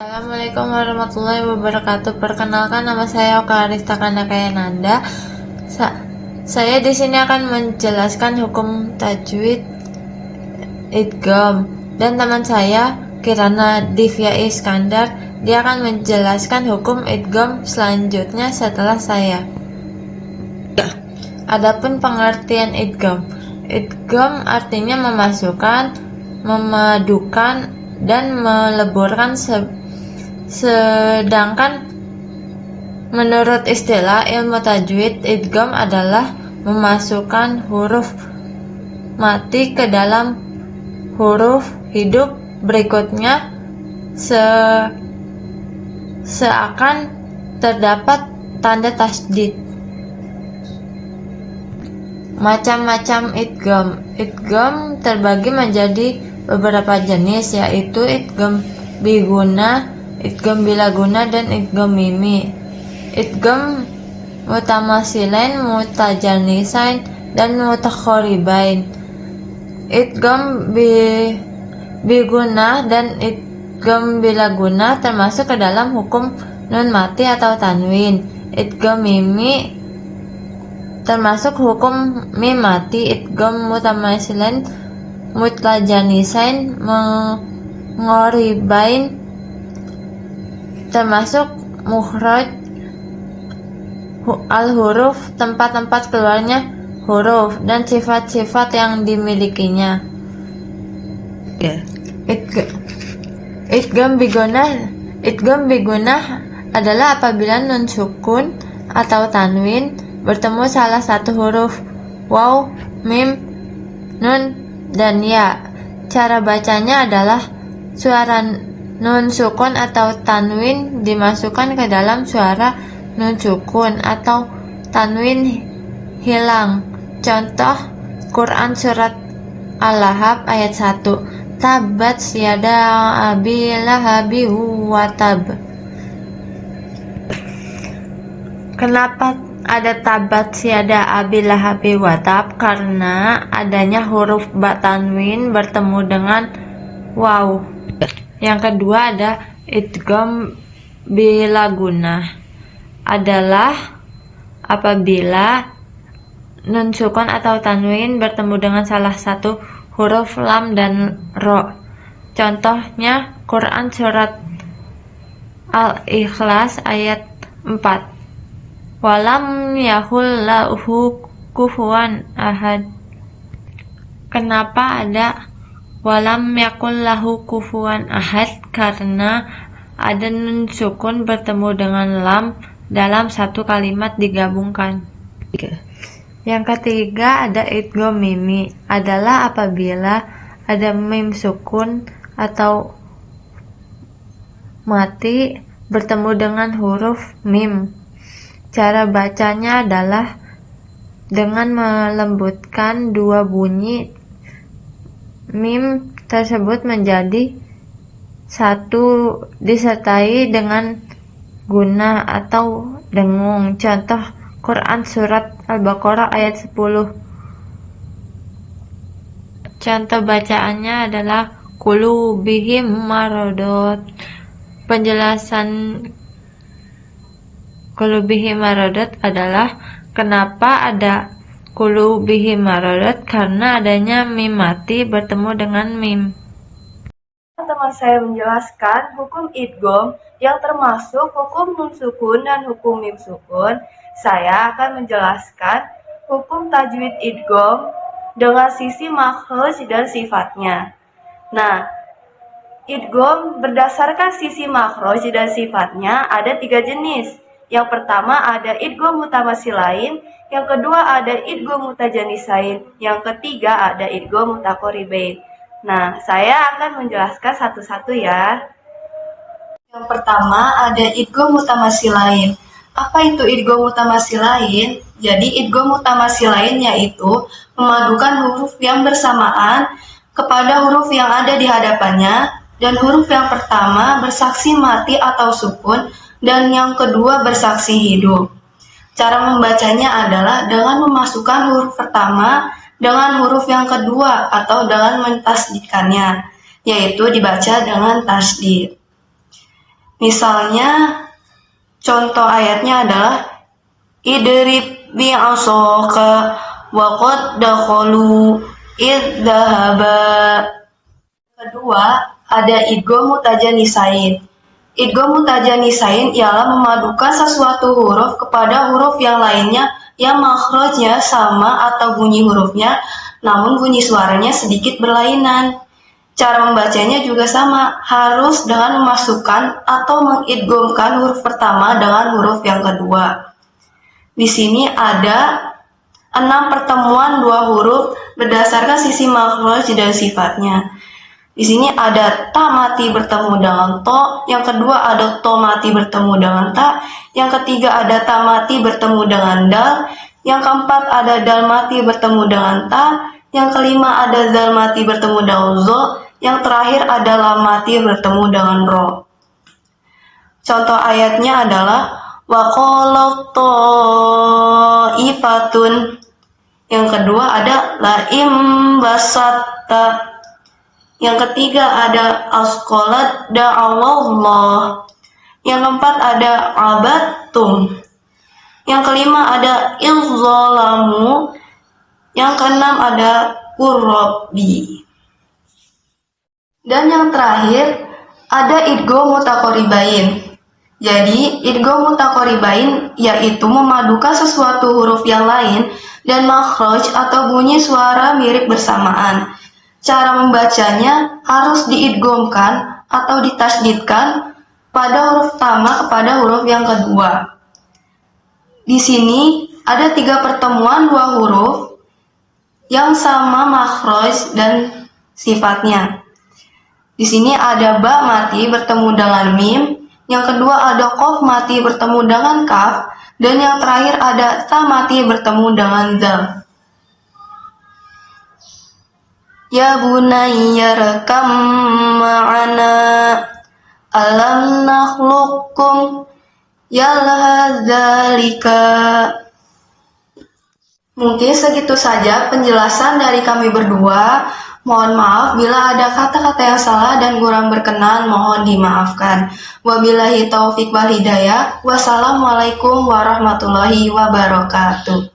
Assalamualaikum warahmatullahi wabarakatuh. Perkenalkan, nama saya Oka Arista Kanakayananda. Saya di sini akan menjelaskan hukum tajwid idgham, dan teman saya Kirana Divya Iskandar, dia akan menjelaskan hukum idgham selanjutnya setelah saya. Adapun pengertian idgham. Idgham artinya memasukkan, memadukan, dan meleburkan, sedangkan menurut istilah ilmu tajwid, idgham adalah memasukkan huruf mati ke dalam huruf hidup berikutnya seakan terdapat tanda tasydid. Macam-macam idgham. Idgham terbagi menjadi beberapa jenis, yaitu idgham biguna, idgham bilaguna, dan idgham mimi. Idgham mutamasilain, mutajanisain, dan mutakhoribain. Idgham biguna dan idgham bilaguna termasuk ke dalam hukum nun mati atau tanwin. Idgham mimi termasuk hukum mim mati. Idgham mutamasilain, mutajanisain, menghoribain termasuk mukhraj al-huruf, tempat-tempat keluarnya huruf, dan sifat-sifat yang dimilikinya. Idgham biguna adalah apabila nun sukun atau tanwin bertemu salah satu huruf waw, mim, nun, dan ya. Cara bacanya adalah suara nun sukun atau tanwin dimasukkan ke dalam suara nun sukun atau tanwin hilang. Contoh Quran surat Al-Lahab ayat 1. Tabat yada abi lahabi wa tab. Kenapa ada tabat siada abi lahabi wa tab? Karena adanya huruf ba tanwin bertemu dengan waw. Yang kedua ada idgham bilaguna, adalah apabila nun sukun atau tanwin bertemu dengan salah satu huruf lam dan ro. Contohnya Quran surat Al-Ikhlas ayat 4. Walam yakul lahu kufuwan ahad. Kenapa ada walam yakul lahu kufuwan ahad? Karena ada nun sukun bertemu dengan lam dalam satu kalimat digabungkan. Yang ketiga ada idgham mimi, adalah apabila ada mim sukun atau mati bertemu dengan huruf mim. Cara bacanya adalah dengan melembutkan dua bunyi mim tersebut menjadi satu disertai dengan guna atau dengung. Contoh Quran surat Al-Baqarah ayat 10. Contoh bacaannya adalah qulubihim maradot. Penjelasan qulubihim maradot adalah kenapa ada qulubihim maradot, karena adanya mim mati bertemu dengan mim. Teman saya menjelaskan hukum idgham yang termasuk hukum nun sukun dan hukum mim sukun. Saya akan menjelaskan hukum tajwid idgham dengan sisi makhraj dan sifatnya. Nah, idgham berdasarkan sisi makhraj dan sifatnya ada 3 jenis. Yang pertama ada idgham mutamasilain, yang kedua ada idgham mutajanisain, yang ketiga ada idgham mutaqoribain. Nah, saya akan menjelaskan satu-satu ya. Yang pertama ada idgham mutamasilain. Apa itu idgham mutamasilain? Jadi idgham mutamasilain yaitu memadukan huruf yang bersamaan kepada huruf yang ada di hadapannya, dan huruf yang pertama bersaksi mati atau sukun dan yang kedua bersaksi hidup. Cara membacanya adalah dengan memasukkan huruf pertama dengan huruf yang kedua atau dengan mentasdidkannya, yaitu dibaca dengan tasdid. Misalnya, contoh ayatnya adalah idrib bi'asaka wa qad dakhalu idzahaba. Kedua, ada idgham mutajanisain. Idgham mutajanisain ialah memadukan sesuatu huruf kepada huruf yang lainnya yang makhrajnya sama atau bunyi hurufnya, namun bunyi suaranya sedikit berlainan. Cara membacanya juga sama, harus dengan memasukkan atau mengidghamkan huruf pertama dengan huruf yang kedua. Di sini ada 6 pertemuan dua huruf berdasarkan sisi makhraj dan sifatnya. Di sini ada ta mati bertemu dengan to, yang kedua ada to mati bertemu dengan ta, yang ketiga ada ta mati bertemu dengan dal, yang keempat ada dal mati bertemu dengan ta, yang kelima ada zal mati bertemu dengan zo, yang terakhir ada lam mati bertemu dengan ro. Contoh ayatnya adalah wa qalat ta'ifatun. Yang kedua ada la im basatta. Yang ketiga ada asqalat da'allallah. Yang keempat ada abattum. Yang kelima ada izzalamu. Yang keenam ada qurrabi. Dan yang terakhir ada idgham mutaqaribain. Jadi idgham mutaqaribain yaitu memadukan sesuatu huruf yang lain dan makhraj atau bunyi suara mirip bersamaan. Cara membacanya harus diidghamkan atau ditasydidkan pada huruf pertama kepada huruf yang kedua. Di sini ada 3 pertemuan dua huruf yang sama makhraj dan sifatnya. Di sini ada ba mati bertemu dengan mim, yang kedua ada qaf mati bertemu dengan kaf, dan yang terakhir ada ta mati bertemu dengan zal. Ya bunayya rakam ma'ana alam nakhluqkum yalhadzalika. Mungkin segitu saja penjelasan dari kami berdua. Mohon maaf bila ada kata-kata yang salah dan kurang berkenan, mohon dimaafkan. Wabillahi taufik wal hidayah. Wassalamualaikum warahmatullahi wabarakatuh.